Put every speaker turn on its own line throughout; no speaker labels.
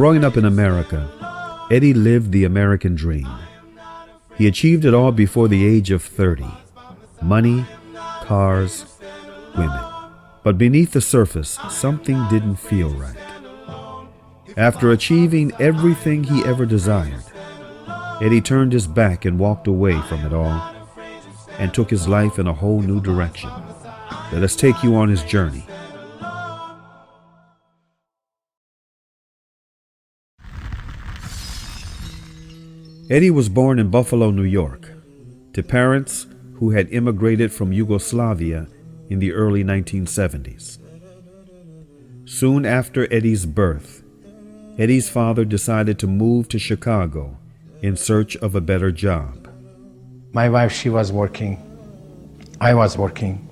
Growing up in America, Eddie lived the American dream. He achieved it all before the age of 30. Money, cars, women. But beneath the surface, something didn't feel right. After achieving everything he ever desired, Eddie turned his back and walked away from it all and took his life in a whole new direction. Let us take you on his journey. Eddie was born in Buffalo, New York, to parents who had immigrated from Yugoslavia in the early 1970s. Soon after Eddie's birth, Eddie's father decided to move to Chicago in search of a better job.
My wife, she was working. I was working.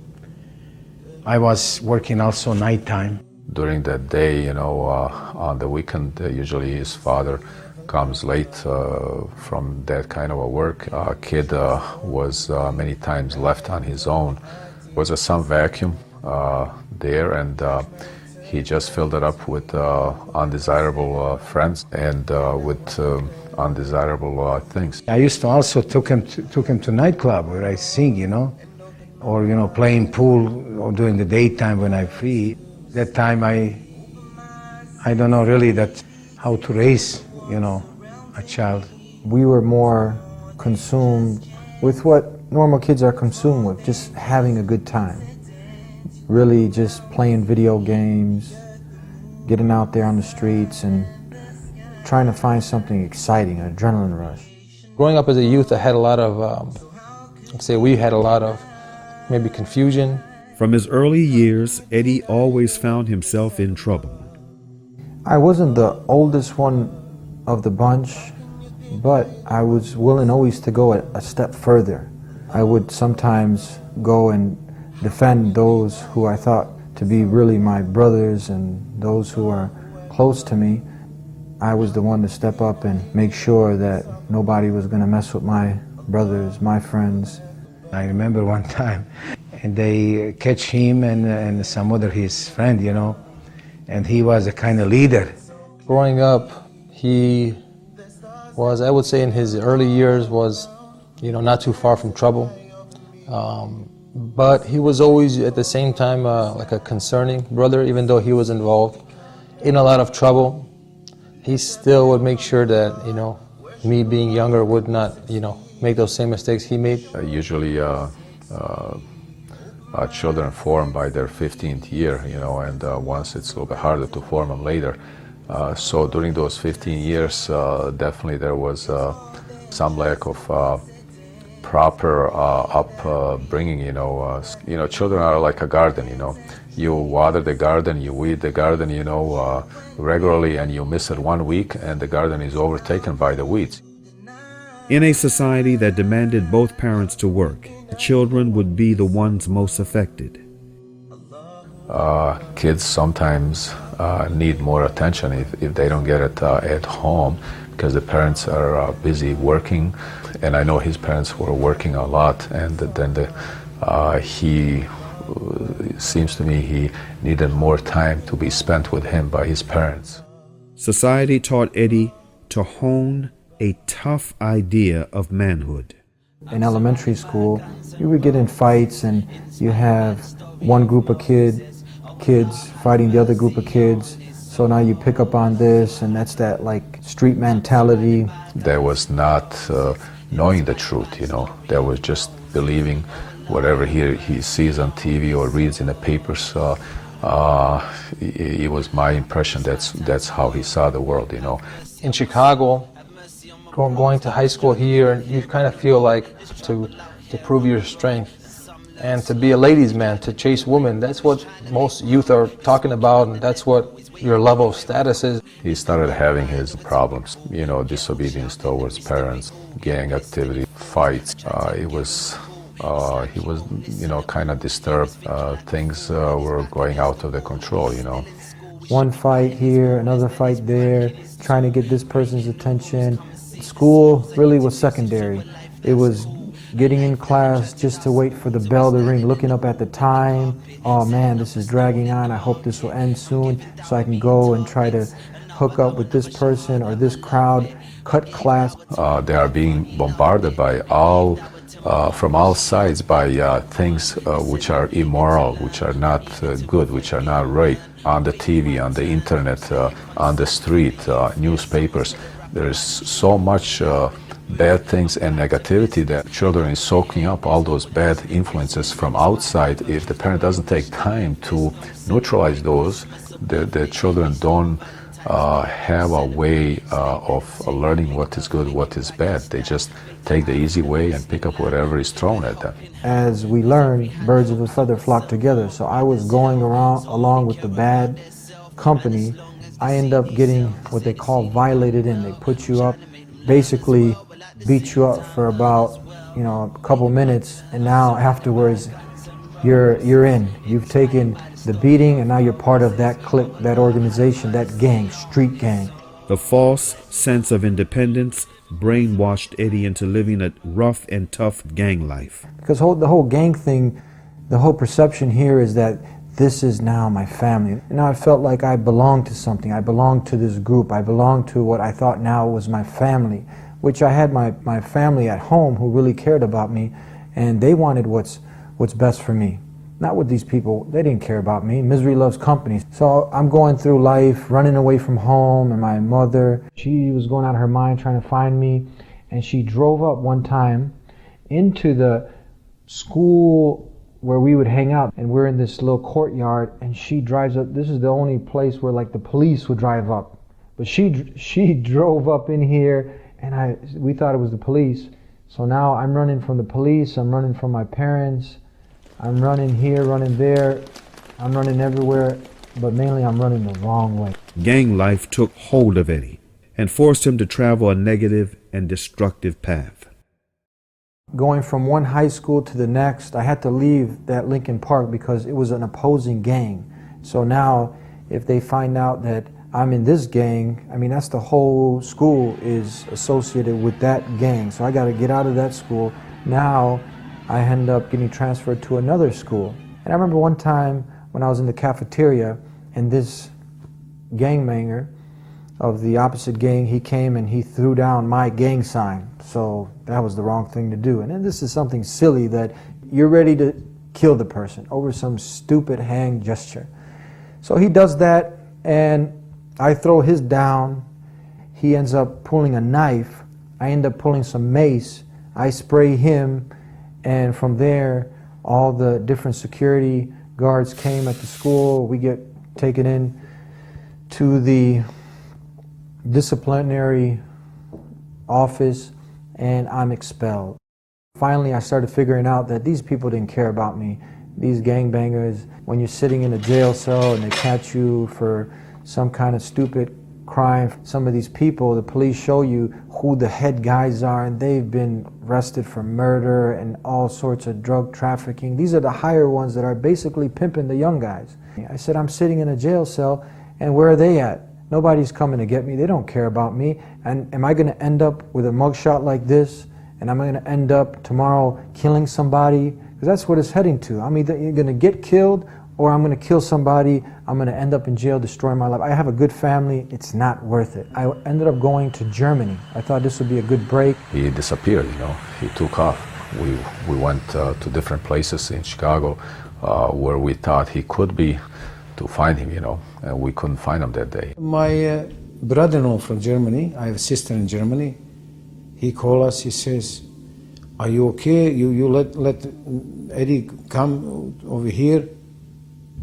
I was working also nighttime.
During the day, on the weekend, usually his father comes late from that kind of a work. Kid was many times left on his own. There was some vacuum there, and he just filled it up with undesirable friends and with undesirable things.
I used to also took him to nightclub where I sing, or playing pool or during the daytime when I'm free. That time I don't know really how to raise a child.
We were more consumed with what normal kids are consumed with, just having a good time. Really just playing video games, getting out there on the streets and trying to find something exciting, an adrenaline rush.
Growing up as a youth, I had a lot of, we had a lot of maybe confusion.
From his early years, Eddie always found himself in trouble.
I wasn't the oldest one of the bunch, but I was willing always to go a step further. I would sometimes go and defend those who I thought to be really my brothers and those who are close to me. I was the one to step up and make sure that nobody was going to mess with my brothers, my friends.
I remember one time, and they catch him and some other his friend, and he was a kind of leader.
Growing up, he was, I would say in his early years, was, not too far from trouble. But he was always at the same time like a concerning brother, even though he was involved in a lot of trouble. He still would make sure that, me being younger would not, make those same mistakes he made.
Usually children form by their 15th year, and once it's a little bit harder to form them later. So during those 15 years, definitely there was some lack of proper upbringing. Children are like a garden. You water the garden, you weed the garden, regularly, and you miss it 1 week, and the garden is overtaken by the weeds.
In a society that demanded both parents to work, children would be the ones most affected.
Kids sometimes need more attention if they don't get it at home, because the parents are busy working, and I know his parents were working a lot, and then he seems to me he needed more time to be spent with him by his parents.
Society taught Eddie to hone a tough idea of manhood.
In elementary school, you would get in fights and you have one group of kids fighting the other group of kids. So now you pick up on this, and that's that like street mentality.
There was not knowing the truth, There was just believing whatever he sees on TV or reads in the papers. It was my impression that's how he saw the world,
In Chicago, going to high school here, you kind of feel like to prove your strength and to be a ladies' man, to chase women. That's what most youth are talking about, and that's what your level of status is.
He started having his problems, disobedience towards parents, gang activity, fights. He was, kind of disturbed. Things were going out of the control,
One fight here, another fight there, trying to get this person's attention. School really was secondary. It was getting in class just to wait for the bell to ring, looking up at the time. Oh man, this is dragging on. I hope this will end soon so I can go and try to hook up with this person or this crowd, cut class.
They are being bombarded by from all sides by things which are immoral, which are not good, which are not right. On the TV, on the internet, on the street, newspapers. There is so much bad things and negativity that children is soaking up all those bad influences from outside. If the parent doesn't take time to neutralize those, the children don't have a way of learning what is good, what is bad. They just take the easy way and pick up whatever is thrown at them.
As we learn, birds of a feather flock together. So I was going around along with the bad company. I end up getting what they call violated in. They put you up, basically beat you up for about, a couple minutes, and now afterwards you're in. You've taken the beating, and now you're part of that clique, that organization, that gang, street gang.
The false sense of independence brainwashed Eddie into living a rough and tough gang life.
Because the whole gang thing, the whole perception here is that this is now my family. And now I felt like I belonged to something. I belonged to this group. I belonged to what I thought now was my family, which I had my family at home who really cared about me, and they wanted what's best for me. Not with these people. They didn't care about me. Misery loves company. So I'm going through life, running away from home, and my mother, she was going out of her mind trying to find me, and she drove up one time into the school where we would hang out, and we're in this little courtyard, and she drives up. This is the only place where like the police would drive up, but she drove up in here, and we thought it was the police. So now I'm running from the police, I'm running from my parents, I'm running here, running there, I'm running everywhere, but mainly I'm running the wrong way.
Gang life took hold of Eddie and forced him to travel a negative and destructive path.
Going from one high school to the next, I had to leave that Lincoln Park because it was an opposing gang. So now, if they find out that I'm in this gang, I mean, that's the whole school is associated with that gang. So I got to get out of that school. Now, I end up getting transferred to another school. And I remember one time when I was in the cafeteria, and this gangbanger of the opposite gang, he came and he threw down my gang sign. So that was the wrong thing to do. And then this is something silly that you're ready to kill the person over some stupid hand gesture. So he does that, and I throw his down. He ends up pulling a knife. I end up pulling some mace. I spray him. And from there, all the different security guards came at the school. We get taken in to the disciplinary office, and I'm expelled. Finally, I started figuring out that these people didn't care about me. These gangbangers, when you're sitting in a jail cell and they catch you for some kind of stupid crime, some of these people, the police show you who the head guys are, and they've been arrested for murder and all sorts of drug trafficking. These are the higher ones that are basically pimping the young guys. I said, I'm sitting in a jail cell, and where are they at? Nobody's coming to get me. They don't care about me. And am I going to end up with a mugshot like this? And am I going to end up tomorrow killing somebody? Because that's what it's heading to. I'm either going to get killed, or I'm going to kill somebody. I'm going to end up in jail, destroy my life. I have a good family. It's not worth it. I ended up going to Germany. I thought this would be a good break.
He disappeared, he took off. We went to different places in Chicago where we thought he could be to find him, and we couldn't find him that day.
My brother-in-law from Germany, I have a sister in Germany, he called us, he says, are you okay? You let Eddie come over here?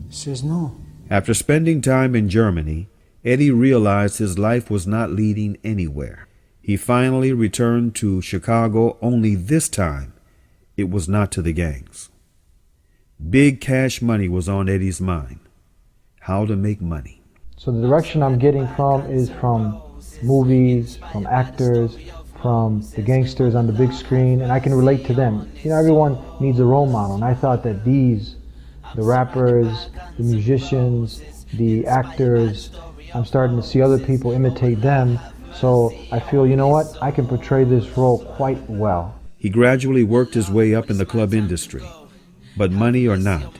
He says, no.
After spending time in Germany, Eddie realized his life was not leading anywhere. He finally returned to Chicago, only this time it was not to the gangs. Big cash money was on Eddie's mind. How to make money.
So the direction I'm getting from is from movies, from actors, from the gangsters on the big screen, and I can relate to them. Everyone needs a role model, and I thought that the rappers, the musicians, the actors, I'm starting to see other people imitate them, so I feel, you know what, I can portray this role quite well.
He gradually worked his way up in the club industry, but money or not,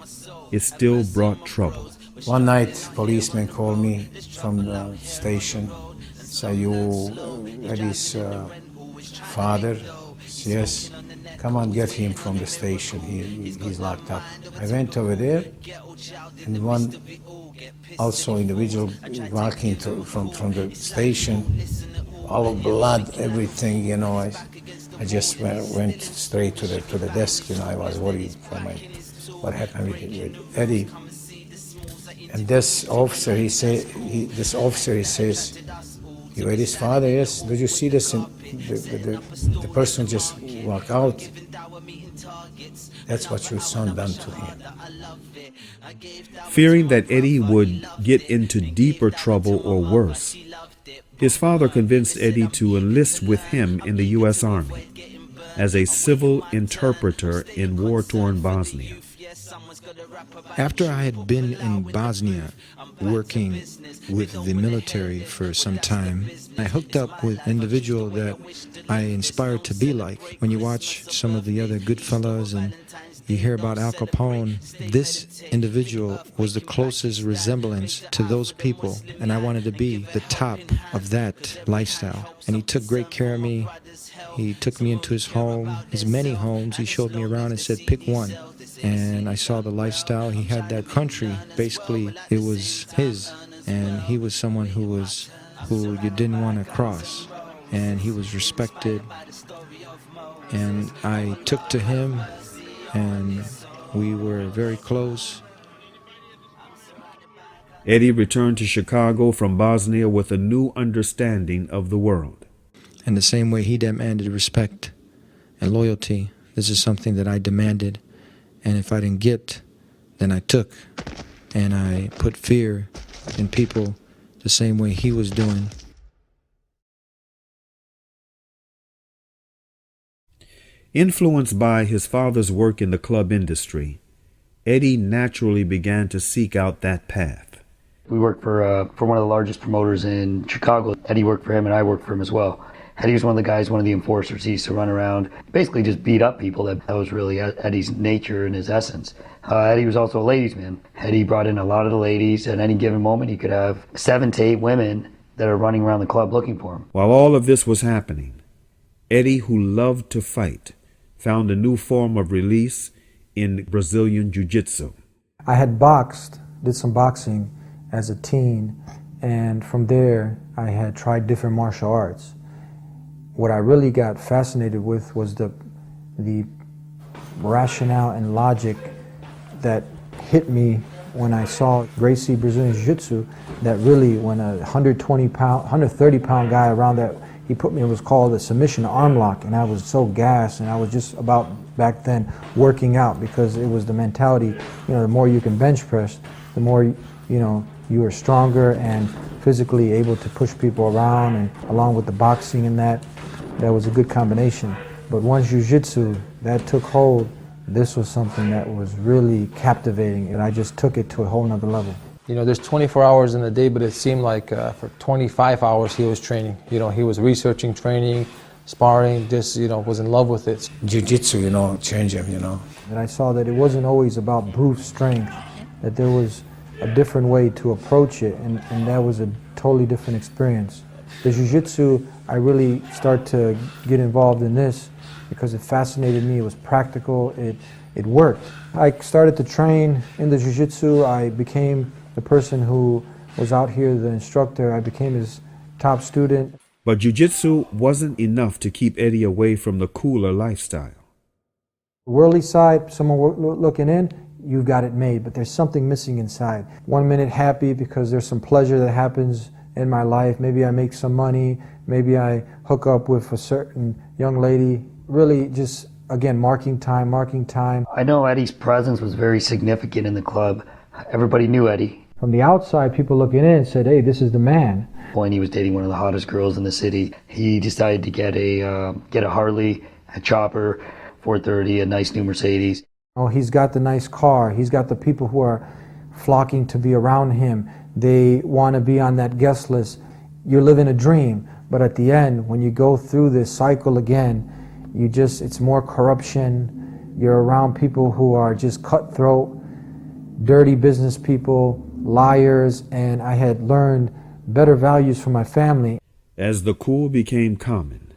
it still brought trouble.
One night, policeman called me from the station. Say, you Eddie's father? Yes. Come on, get him from the station. He's locked up. I went over there, and one also individual walking from the station, all of blood, everything. You know, I just went straight to the desk. You know, I was worried for what happened with Eddie. And this officer, he says, "You Eddie's father?" Yes. Did you see this? The person just walked out. That's what your son done to him.
Fearing that Eddie would get into deeper trouble or worse, his father convinced Eddie to enlist with him in the U.S. Army as a civil interpreter in war-torn Bosnia.
After I had been in Bosnia working with the military for some time, I hooked up with an individual that I inspired to be like. When you watch some of the other Goodfellas and you hear about Al Capone, this individual was the closest resemblance to those people, and I wanted to be the top of that lifestyle. And he took great care of me. He took me into his home, his many homes. He showed me around and said, pick one. And I saw the lifestyle. He had that country. Basically, it was his. And he was someone who you didn't want to cross. And he was respected. And I took to him, and we were very close.
Eddie returned to Chicago from Bosnia with a new understanding of the world.
And the same way he demanded respect and loyalty, this is something that I demanded. And if I didn't get, then I took. And I put fear in people the same way he was doing.
Influenced by his father's work in the club industry, Eddie naturally began to seek out that path.
We worked for one of the largest promoters in Chicago. Eddie worked for him, and I worked for him as well. Eddie was one of the guys, one of the enforcers. He used to run around, basically just beat up people. That was really Eddie's nature and his essence. Eddie was also a ladies' man. Eddie brought in a lot of the ladies. At any given moment, he could have 7 to 8 women that are running around the club looking for him.
While all of this was happening, Eddie, who loved to fight, found a new form of release in Brazilian Jiu-Jitsu.
I had did some boxing as a teen, and from there I had tried different martial arts. What I really got fascinated with was the rationale and logic that hit me when I saw Gracie Brazilian Jiu-Jitsu, that really when a 130-pound guy around that, he put me, it was called a submission arm lock, and I was so gassed, and I was just about, back then, working out, because it was the mentality, the more you can bench press, the more, you are stronger and physically able to push people around, and along with the boxing and that was a good combination. But once Jiu-Jitsu, that took hold, this was something that was really captivating, and I just took it to a whole nother level.
There's 24 hours in the day, but it seemed like for 25 hours he was training. He was researching, training, sparring, just, was in love with it.
Jiu-Jitsu, changed him,
And I saw that it wasn't always about brute strength, that there was a different way to approach it, and that was a totally different experience. The Jiu-Jitsu, I really started to get involved in this because it fascinated me. It was practical, it worked. I started to train in the Jiu-Jitsu. I became the person who was out here, the instructor. I became his top student.
But Jiu-Jitsu wasn't enough to keep Eddie away from the cooler lifestyle.
Worldly side, someone looking in, you've got it made, but there's something missing inside. 1 minute happy because there's some pleasure that happens in my life. Maybe I make some money, maybe I hook up with a certain young lady. Really just, again, marking time.
I know Eddie's presence was very significant in the club. Everybody knew Eddie.
From the outside, people looking in said, hey, this is the man.
When he was dating one of the hottest girls in the city, he decided to get a Harley, a chopper, 430, a nice new Mercedes.
Oh, he's got the nice car. He's got the people who are flocking to be around him. They want to be on that guest list. You're living a dream, but at the end, when you go through this cycle again, it's more corruption. You're around people who are just cutthroat, dirty business people, liars, and I had learned better values for my family.
As the cool became common,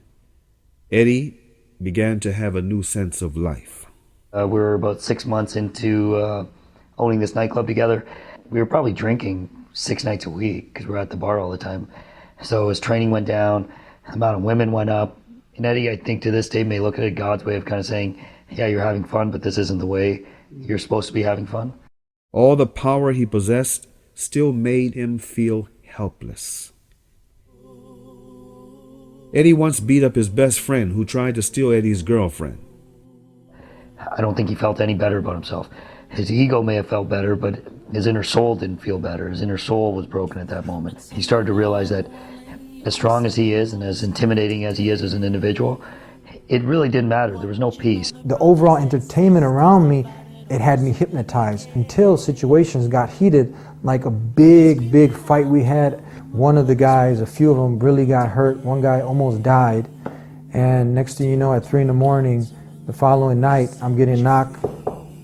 Eddie began to have a new sense of life.
We were about 6 months into owning this nightclub together. We were probably drinking 6 nights a week because we were at the bar all the time. So as training went down, the amount of women went up. And Eddie, I think to this day, may look at it God's way of kind of saying, yeah, you're having fun, but this isn't the way you're supposed to be having fun.
All the power he possessed still made him feel helpless. Eddie once beat up his best friend who tried to steal Eddie's girlfriend.
I don't think he felt any better about himself. His ego may have felt better, but his inner soul didn't feel better. His inner soul was broken at that moment. He started to realize that as strong as he is and as intimidating as he is as an individual, it really didn't matter. There was no peace.
The overall entertainment around me, it had me hypnotized until situations got heated, like a big fight we had. One of the guys, a few of them really got hurt. One guy almost died. And next thing you know, at 3 in the morning, the following night, I'm getting knocked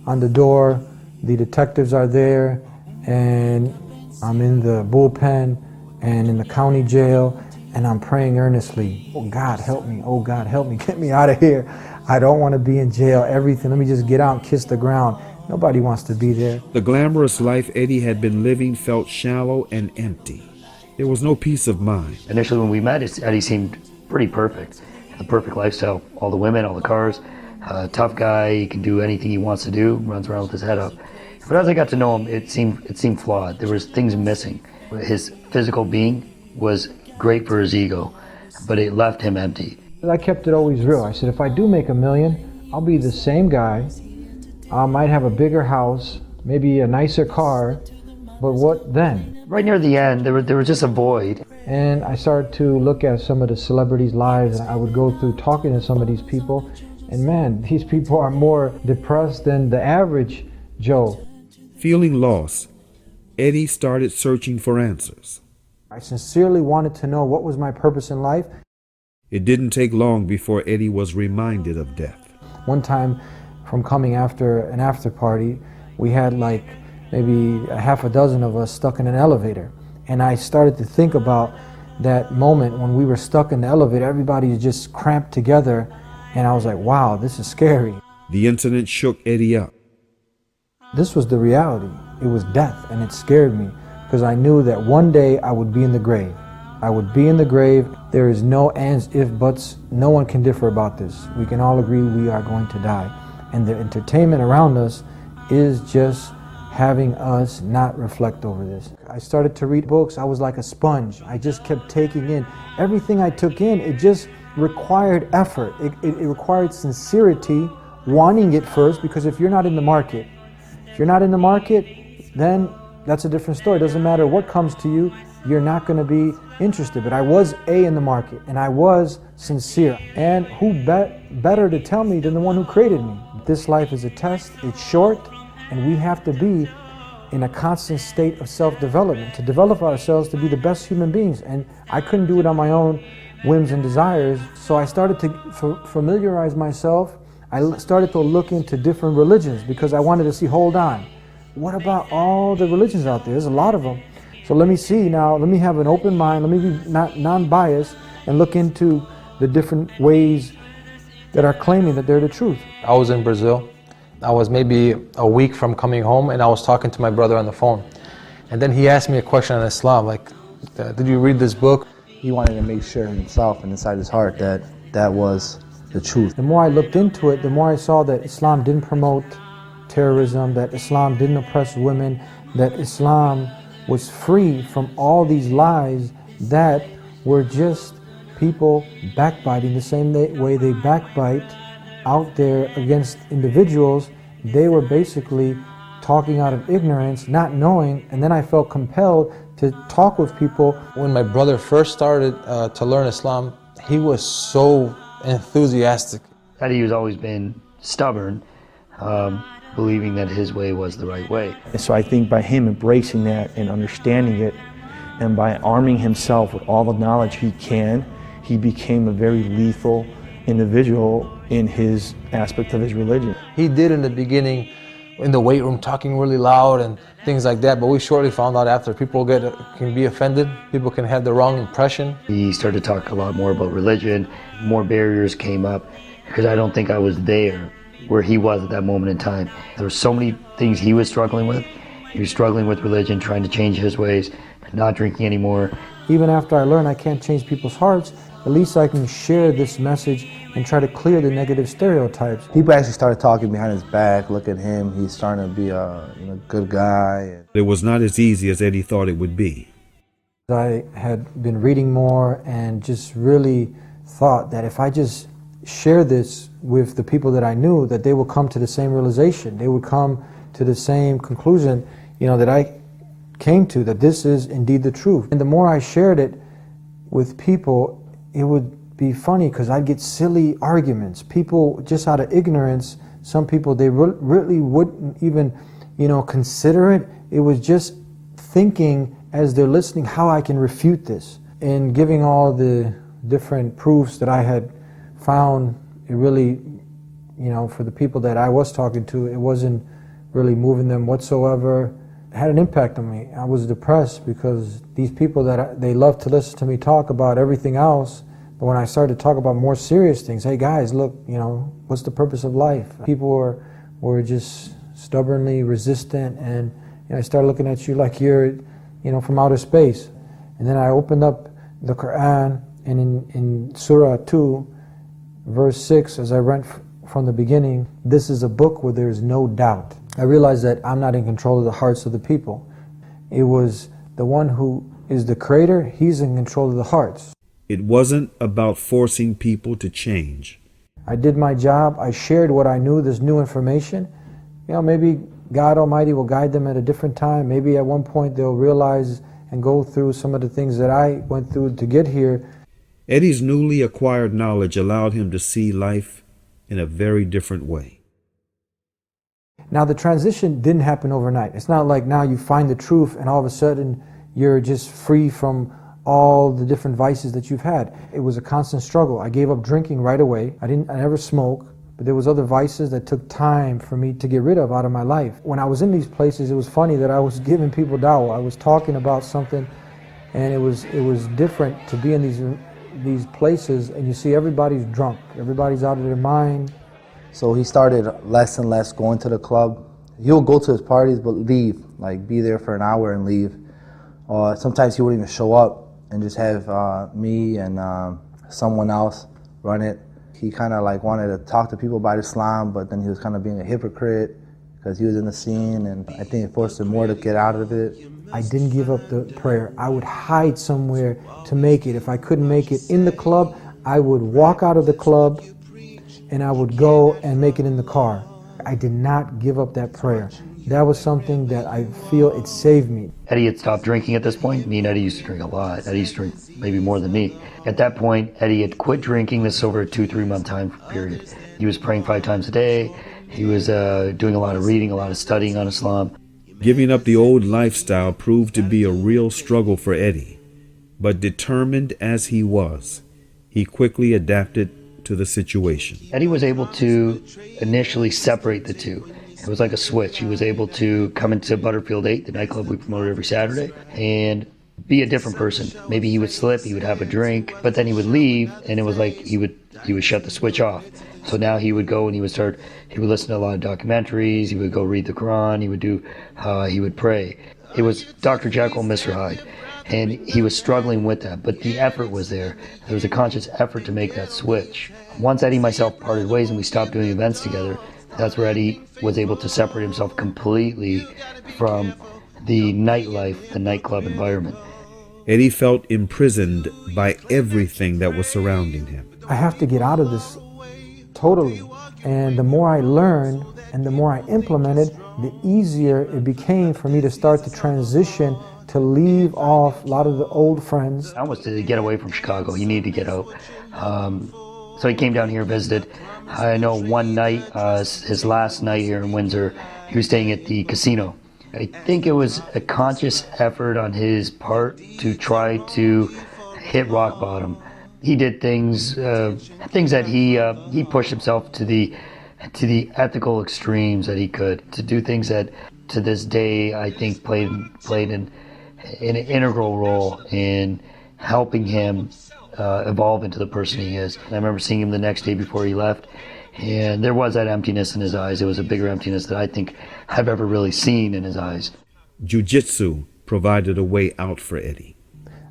on the door. The detectives are there, and I'm in the bullpen and in the county jail, and I'm praying earnestly, oh God, help me, oh God, help me, get me out of here. I don't want to be in jail, everything, let me just get out and kiss the ground. Nobody wants to be there.
The glamorous life Eddie had been living felt shallow and empty. There was no peace of mind.
Initially when we met, Eddie seemed pretty perfect. The perfect lifestyle, all the women, all the cars, tough guy, he can do anything he wants to do, runs around with his head up. But as I got to know him, it seemed flawed. There was things missing. His physical being was great for his ego, but it left him empty.
I kept it always real. I said, if I do make $1 million, I'll be the same guy. I might have a bigger house, maybe a nicer car, but what then?
Right near the end, there was just a void.
And I started to look at some of the celebrities' lives, and I would go through talking to some of these people, and man, these people are more depressed than the average Joe.
Feeling lost, Eddie started searching for answers.
I sincerely wanted to know what was my purpose in life.
It didn't take long before Eddie was reminded of death.
One time, from coming after an after party, we had like maybe a half a dozen of us stuck in an elevator. And I started to think about that moment when we were stuck in the elevator. Everybody's just cramped together. And I was like, wow, this is scary.
The incident shook Eddie up.
This was the reality. It was death, and it scared me because I knew that one day I would be in the grave. I would be in the grave. There is no ands, if, buts. No one can differ about this. We can all agree we are going to die. And the entertainment around us is just having us not reflect over this. I started to read books. I was like a sponge. I just kept taking in. Everything I took in, it just required effort. It required sincerity, wanting it first, because if you're not in the market, then that's a different story. It doesn't matter what comes to you, you're not going to be interested. But I was in the market, and I was sincere. And who better to tell me than the one who created me? This life is a test, it's short, and we have to be in a constant state of self-development to develop ourselves to be the best human beings. And I couldn't do it on my own whims and desires, so I started to familiarize myself. I started to look into different religions because I wanted to see, hold on, what about all the religions out there? There's a lot of them. So let me see now, let me have an open mind, let me be non-biased and look into the different ways that are claiming that they're the truth.
I was in Brazil. I was maybe a week from coming home, and I was talking to my brother on the phone. And then he asked me a question on Islam, like, did you read this book?
He wanted to make sure himself and inside his heart that that was the truth.
The more I looked into it, the more I saw that Islam didn't promote terrorism, that Islam didn't oppress women, that Islam was free from all these lies that were just people backbiting the same way they backbite out there against individuals. They were basically talking out of ignorance, not knowing, and then I felt compelled to talk with people.
When my brother first started to learn Islam, he was so enthusiastic.
Eddie has always been stubborn, believing that his way was the right way.
And so I think by him embracing that and understanding it, and by arming himself with all the knowledge he can, he became a very lethal individual in his aspect of his religion.
He did in the beginning in the weight room talking really loud and things like that. But we shortly found out after people can be offended, people can have the wrong impression.
He started to talk a lot more about religion. More barriers came up because I don't think I was there where he was at that moment in time. There were so many things he was struggling with. He was struggling with religion, trying to change his ways, not drinking anymore.
Even after I learned I can't change people's hearts, at least I can share this message and try to clear the negative stereotypes.
People actually started talking behind his back. Look at him, he's starting to be a good guy.
It was not as easy as Eddie thought it would be.
I had been reading more and just really thought that if I just share this with the people that I knew, that they would come to the same realization. They would come to the same conclusion, that I came to, that this is indeed the truth. And the more I shared it with people, it would be funny because I'd get silly arguments. People, just out of ignorance, some people, they really wouldn't even, consider it. It was just thinking as they're listening how I can refute this. And giving all the different proofs that I had found, it really, for the people that I was talking to, it wasn't really moving them whatsoever. It had an impact on me. I was depressed because these people they love to listen to me talk about everything else, but when I started to talk about more serious things, hey guys, look, what's the purpose of life? People were just stubbornly resistant, and I started looking at you like you're, from outer space. And then I opened up the Quran, and in Surah 2, verse 6, as I read from the beginning, this is a book where there is no doubt. I realized that I'm not in control of the hearts of the people. It was the one who is the creator, he's in control of the hearts.
It wasn't about forcing people to change.
I did my job, I shared what I knew, this new information. Maybe God Almighty will guide them at a different time. Maybe at one point they'll realize and go through some of the things that I went through to get here.
Eddie's newly acquired knowledge allowed him to see life in a very different way.
Now, the transition didn't happen overnight. It's not like now you find the truth and all of a sudden you're just free from all the different vices that you've had. It was a constant struggle. I gave up drinking right away. I never smoked, but there was other vices that took time for me to get rid of out of my life. When I was in these places, it was funny that I was giving people dawah. I was talking about something, and it was different to be in these places and you see everybody's drunk. Everybody's out of their mind.
So he started less and less going to the club. He'll go to his parties but leave, like be there for an hour and leave. Sometimes he wouldn't even show up and just have me and someone else run it. He kind of like wanted to talk to people about Islam, but then he was kind of being a hypocrite because he was in the scene, and I think it forced him more to get out of it.
I didn't give up the prayer. I would hide somewhere to make it. If I couldn't make it in the club, I would walk out of the club and I would go and make it in the car. I did not give up that prayer. That was something that I feel it saved me.
Eddie had stopped drinking at this point. Me and Eddie used to drink a lot. Eddie used to drink maybe more than me. At that point, Eddie had quit drinking. This over a 2-3 month time period. He was praying 5 times a day. He was doing a lot of reading, a lot of studying on Islam.
Giving up the old lifestyle proved to be a real struggle for Eddie, but determined as he was, he quickly adapted to the situation.
Eddie was able to initially separate the two. It was like a switch. He was able to come into Butterfield 8, the nightclub we promoted every Saturday, and be a different person. Maybe he would slip, he would have a drink, but then he would leave, and it was like he would shut the switch off. So now he would go and he would listen to a lot of documentaries, he would go read the Quran, he would pray. It was Dr. Jekyll and Mr. Hyde, and he was struggling with that, but the effort was there. There was a conscious effort to make that switch. Once Eddie and myself parted ways and we stopped doing events together, that's where Eddie was able to separate himself completely from the nightlife, the nightclub environment.
Eddie felt imprisoned by everything that was surrounding him.
I have to get out of this totally. And the more I learned and the more I implemented, the easier it became for me to start to transition, to leave off a lot of the old friends.
I almost did get away from Chicago. He needed to get out. So he came down here, visited. I know one night, his last night here in Windsor, he was staying at the casino. I think it was a conscious effort on his part to try to hit rock bottom. He did things that he pushed himself to the to the ethical extremes that he could, to do things that to this day I think played an integral role in helping him evolve into the person he is. And I remember seeing him the next day before he left, and there was that emptiness in his eyes. It was a bigger emptiness that I think I've ever really seen in his eyes.
Jiu-Jitsu provided a way out for Eddie.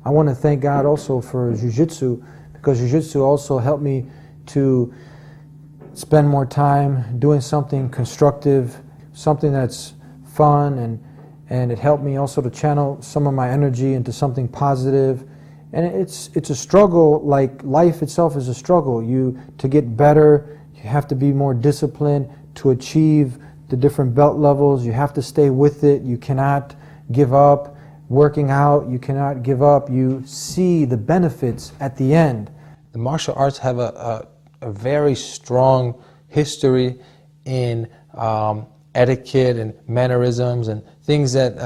I want to thank God also for Jiu-Jitsu, because Jiu-Jitsu also helped me to spend more time doing something constructive, something that's fun, and it helped me also to channel some of my energy into something positive. And it's a struggle, like life itself is a struggle. To get better, you have to be more disciplined to achieve the different belt levels. You have to stay with it. You cannot give up. Working out, you cannot give up. You see the benefits at the end.
The martial arts have a very strong history in etiquette and mannerisms and things that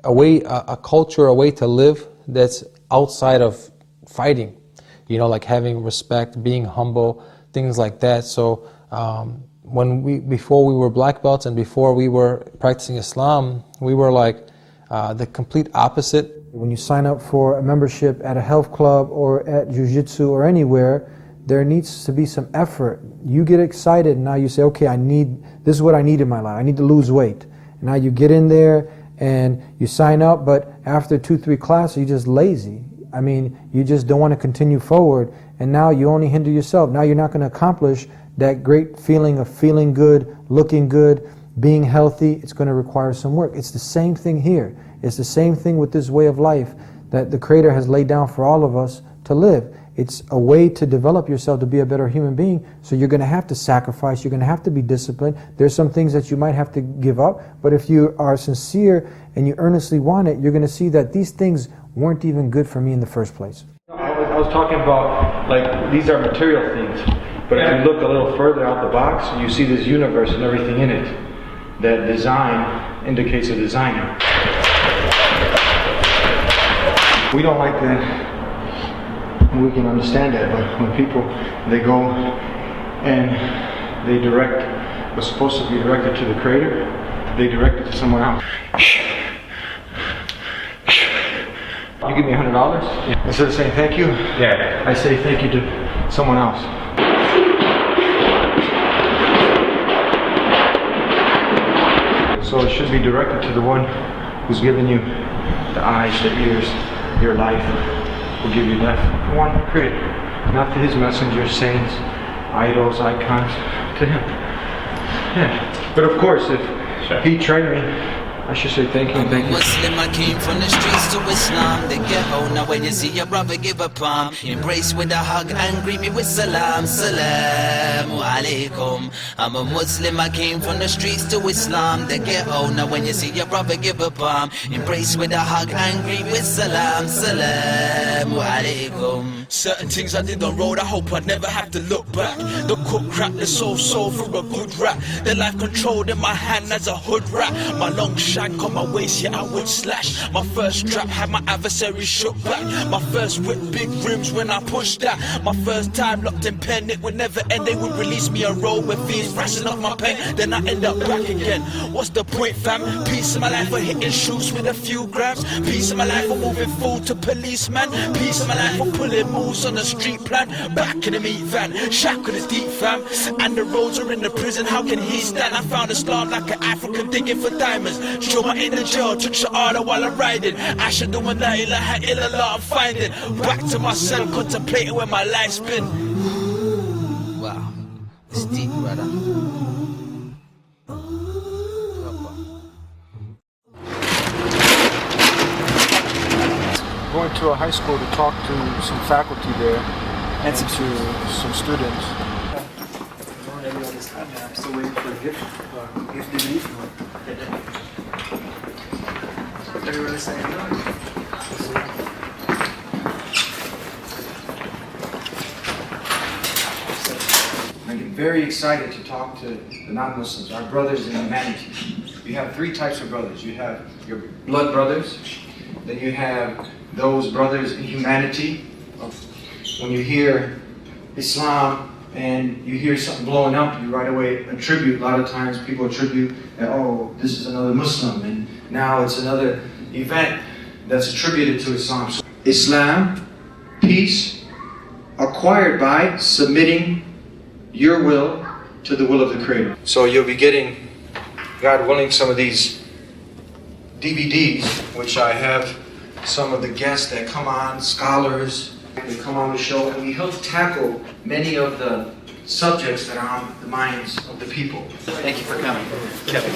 a culture, a way to live that's outside of fighting. You know, like having respect, being humble, things like that. So before we were black belts and before we were practicing Islam, we were like the complete opposite.
When you sign up for a membership at a health club or at Jiu-Jitsu or anywhere, there needs to be some effort. You get excited and now you say, okay, this is what I need in my life. I need to lose weight. And now you get in there and you sign up, but after 2-3 classes, you're just lazy. I mean, you just don't want to continue forward, and now you only hinder yourself. Now you're not going to accomplish that great feeling of feeling good, looking good, being healthy. It's going to require some work. It's the same thing here. It's the same thing with this way of life that the Creator has laid down for all of us to live. It's a way to develop yourself to be a better human being. So you're going to have to sacrifice. You're going to have to be disciplined. There's some things that you might have to give up. But if you are sincere and you earnestly want it, you're going to see that these things weren't even good for me in the first place.
I was talking about, like, these are material things. But if you look a little further out the box, you see this universe and everything in it. That design indicates a designer. We don't like that. We can understand that, but when people, they go and they direct what's supposed to be directed to the Creator, they direct it to someone else. You give me $100? Instead of saying thank you, I say thank you to someone else. So it should be directed to the one who's given you the eyes, the ears, your life. Will give you that one Creator, not to his messengers, saints, idols, icons, to him. Yeah. But of course, if he trained me, I should say thank you. Thank you.
Muslim, I came from the streets to Islam. The ghetto, now when you see your brother, give a palm. Embrace with a hug and greet me with salam. Salamu alaikum. I'm a Muslim, I came from the streets to Islam. The ghetto, now when you see your brother, give a palm. Embrace with a hug and greet with salam. Salamu alaikum. Certain things I did on road, I hope I never have to look back. The cook crack, the soul through a good rap. The life controlled in my hand as a hood rat. My long shank on my waist, yeah, I would slash. My first strap had my adversary shook back. My first whip, big rims when I pushed that. My first time locked in pen, it would never end. They would release me a roll with fiends thrashing off my pain. Then I end up back again. What's the point, fam? Piece of my life for hitting shoots with a few grams. Piece of my life for moving food to policeman. Piece of my life for pulling moves on the street plan. Back in the meat van, shackled is deep, fam. And the roads are in the prison, how can he stand? I found a Islam like an African digging for diamonds. Show my inner jail, took shahada while I'm riding. I should do a la ilaha illallah, I'm finding. Back to my cell, contemplating where my life's been. Wow, it's deep, brother.
Going to a high school to talk to some faculty there and to some students.
I'm still waiting for a gift DVD from him. Everyone is saying no.
I get very excited to talk to the non-Muslims, our brothers in humanity. You have three types of brothers. You have your blood brothers, then you have those brothers in humanity. When you hear Islam, and you hear something blowing up, you right away attribute, a lot of times people attribute that, oh, this is another Muslim, and now it's another event that's attributed to Islam. So Islam, peace, acquired by submitting your will to the will of the Creator. So you'll be getting, God willing, some of these DVDs, which I have some of the guests that come on, scholars, they come on the show, and we help tackle many of the subjects that are on the minds of the people.
Thank you for coming. Kevin.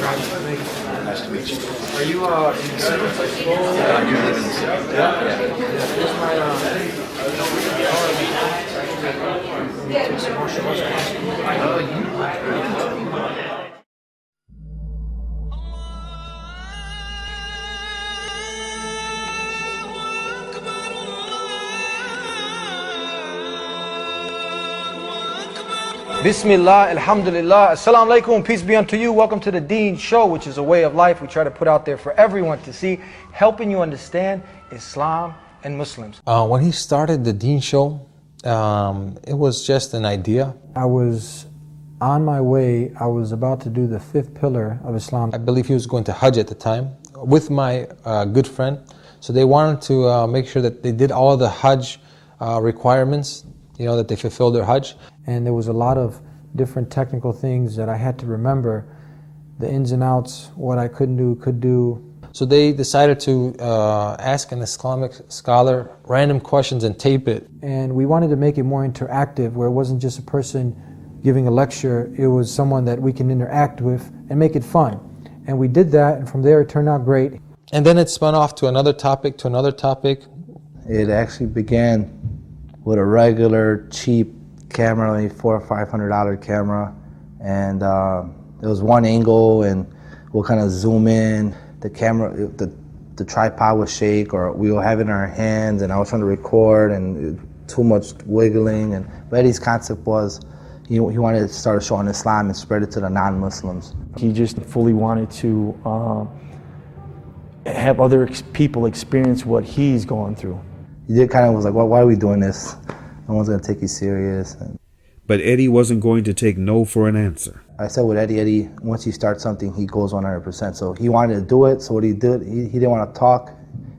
Nice to meet you. Are you in the city?
Yeah, I do live in the city.
Bismillah, alhamdulillah, assalamu alaikum, peace be unto you. Welcome to the DEEN Show, which is a way of life we try to put out there for everyone to see, helping you understand Islam and Muslims.
When he started the DEEN Show, it was just an idea.
I was on my way, I was about to do the 5th pillar of Islam.
I believe he was going to Hajj at the time with my good friend. So they wanted to make sure that they did all the Hajj requirements, you know, that they fulfilled their Hajj.
And there was a lot of different technical things that I had to remember, the ins and outs, what I couldn't do, could do.
So they decided to ask an Islamic scholar random questions and tape it.
And we wanted to make it more interactive, where it wasn't just a person giving a lecture, it was someone that we can interact with and make it fun. And we did that, and from there it turned out great.
And then it spun off to another topic, to another topic.
It actually began with a regular, cheap camera, maybe $400 or $500 camera, and there was one angle, and we'll kind of zoom in. The camera, the tripod would shake, or we will have it in our hands, and I was trying to record, and too much wiggling. And Eddie's concept was he wanted to start a show on Islam and spread it to the non-Muslims.
He just fully wanted to have other people experience what he's going through.
He did kind of was like, well, why are we doing this? No one's going to take you serious.
But Eddie wasn't going to take no for an answer.
I said with Eddie, once you start something, he goes 100%. So he wanted to do it, so what he did, he didn't want to talk.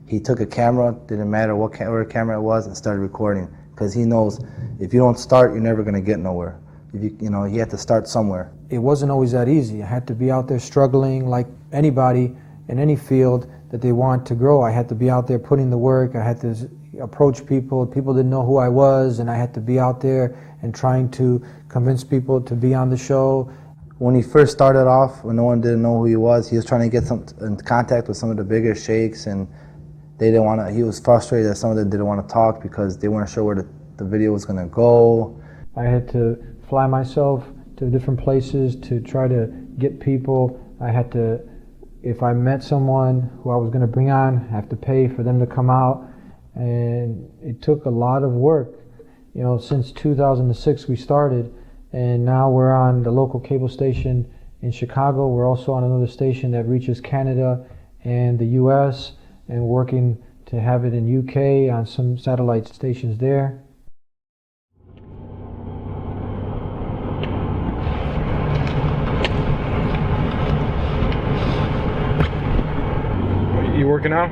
He took a camera, didn't matter what camera it was, and started recording. Because he knows if you don't start, you're never going to get nowhere. You know, you have to start somewhere.
It wasn't always that easy. I had to be out there struggling like anybody in any field that they want to grow. I had to be out there putting the work. I had to approach people. People didn't know who I was, and I had to be out there and trying to convince people to be on the show.
When he first started off, when no one didn't know who he was trying to get in contact with some of the bigger sheikhs, and they didn't want to. He was frustrated that some of them didn't want to talk because they weren't sure where the video was going to go.
I had to fly myself to different places to try to get people. I had to, if I met someone who I was going to bring on, I have to pay for them to come out. And it took a lot of work. You know, since 2006 we started, and now we're on the local cable station in Chicago. We're also on another station that reaches Canada and the US, and working to have it in UK on some satellite stations there.
You working out?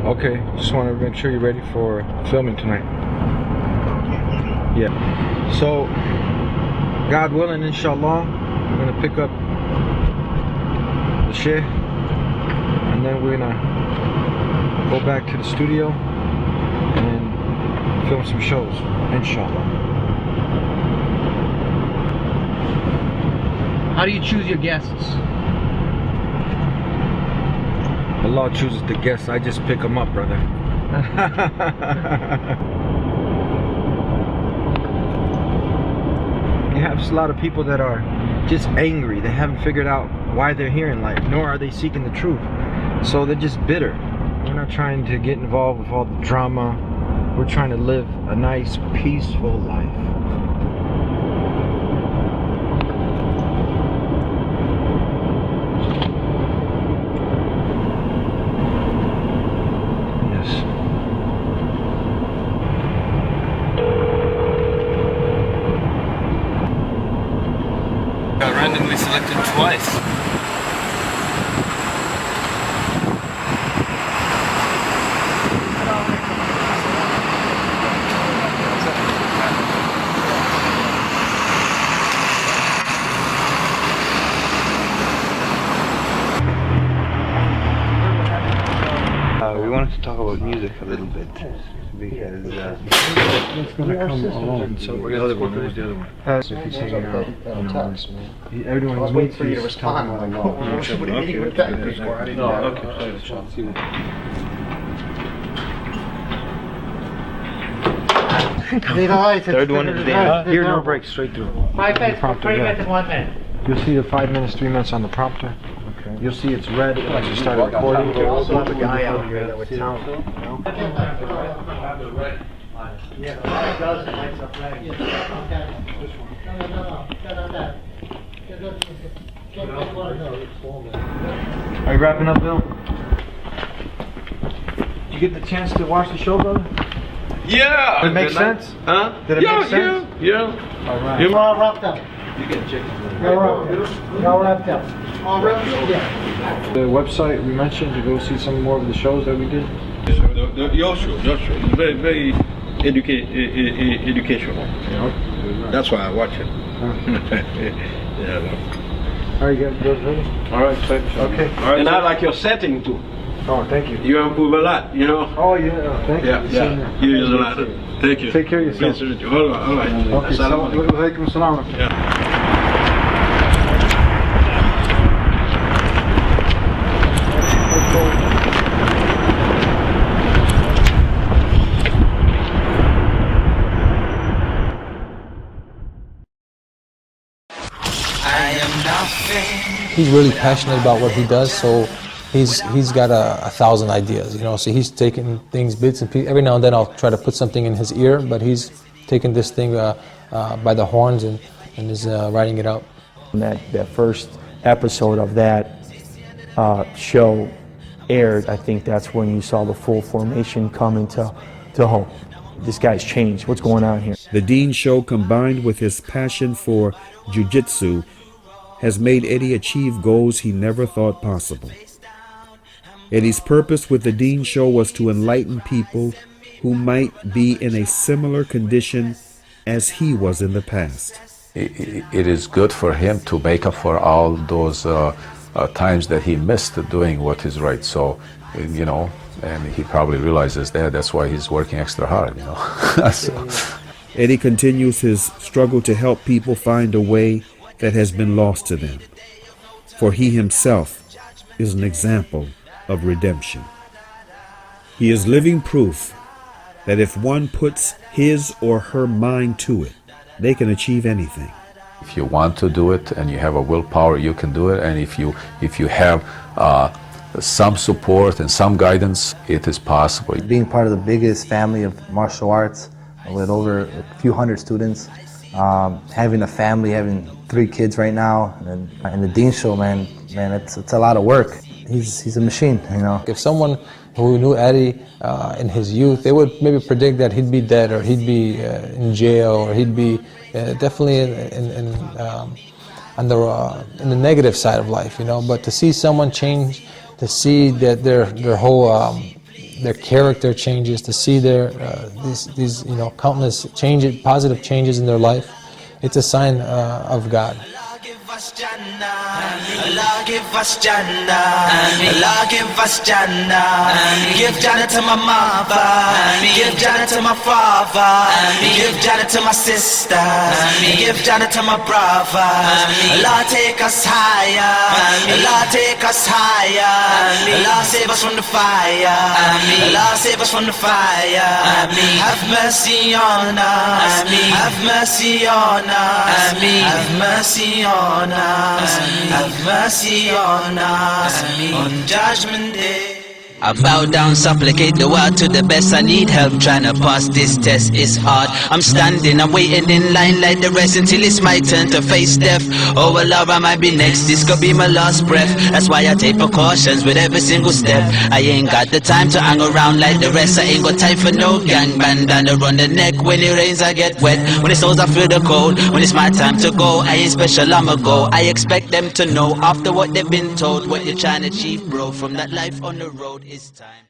Okay, just want to make sure you're ready for filming tonight. Yeah. So, God willing, inshallah, I'm going to pick up the shit, and then we're going to go back to the studio and film some shows, inshallah.
How do you choose your guests?
Allah chooses the guests, I just pick them up, brother. You have a lot of people that are just angry. They haven't figured out why they're here in life, nor are they seeking the truth. So they're just bitter. We're not trying to get involved with all the drama. We're trying to live a nice, peaceful life. we wanted to talk about music a little bit because it's going to come along. So the other one, where's the other one? If he's hanging out on the horns. Everyone needs to respond. Third one is there. Here, no break, straight through.
5 minutes, 3 minutes, 1 minute. You'll see the 5 minutes, 3 minutes on the prompter. Okay. You'll see it's red once you start recording.
There's also a guy out here that would tell.
Are you wrapping up, Bill? Did you get the chance to watch the show, brother?
Yeah!
Did it make sense?
Huh?
Did it make sense?
Yeah.
All right.
You're all wrapped up.
You get chicken.
You're all wrapped up. All wrapped up? Yeah.
The website we mentioned to go see some more of the shows that we did.
Your show is very, very educational. That's why I watch it. Yeah.
All right, you guys ready? All right, okay.
All right, and I like your setting too.
Oh, thank you.
You improve a lot, you know.
Oh, yeah, thank you.
Yeah. You use a lot. Thank you.
Take care of yourself.
Please, all right.
Okay, Assalamu alaikum.
Yeah.
He's really passionate about what he does, so he's got a 1,000 ideas, you know. So he's taking things, bits and pieces. Every now and then I'll try to put something in his ear, but he's taking this thing by the horns and is writing it out.
That first episode of that show aired, I think that's when you saw the full formation come into home. This guy's changed. What's going on here?
The Dean Show, combined with his passion for jiu-jitsu, has made Eddie achieve goals he never thought possible. Eddie's purpose with the Dean Show was to enlighten people who might be in a similar condition as he was in the past.
It is good for him to make up for all those times that he missed doing what is right. So, you know, and he probably realizes that. That's why he's working extra hard, you know. So.
Eddie continues his struggle to help people find a way that has been lost to them. For he himself is an example of redemption. He is living proof that if one puts his or her mind to it, they can achieve anything.
If you want to do it and you have a willpower, you can do it. And if you have some support and some guidance, it is possible.
Being part of the biggest family of martial arts with over a few hundred students, having a family, having 3 kids right now, and the Dean Show, man, it's a lot of work. He's a machine, you know.
If someone who knew Eddie in his youth, they would maybe predict that he'd be dead, or he'd be in jail, or he'd be definitely in the negative side of life, you know. But to see someone change, to see that their whole their character changes, to see their these you know, countless changes, positive changes in their life, it's a sign of God.
Allah give us Jannah, Allah give us Jannah. Give Jannah to my mother, give Jannah to my father, give Jannah to my sister, give Jannah to my brother. Allah take us higher, Allah take us higher. Allah save us from the fire, Allah save us from the fire. Have mercy on us, have mercy on us, have mercy on us, have mercy on us, on Judgment Day. I bow down, supplicate the world to the best. I need help trying to pass this test. It's hard. I'm standing, I'm waiting in line like the rest until it's my turn to face death. Oh well, Lord, I might be next. This could be my last breath. That's why I take precautions with every single step. I ain't got the time to hang around like the rest. I ain't got time for no gang bandana around the neck. When it rains, I get wet. When it snows, I feel the cold. When it's my time to go, I ain't special, I'ma go. I expect them to know after what they've been told what you're trying to achieve, bro. From that life on the road. It's time.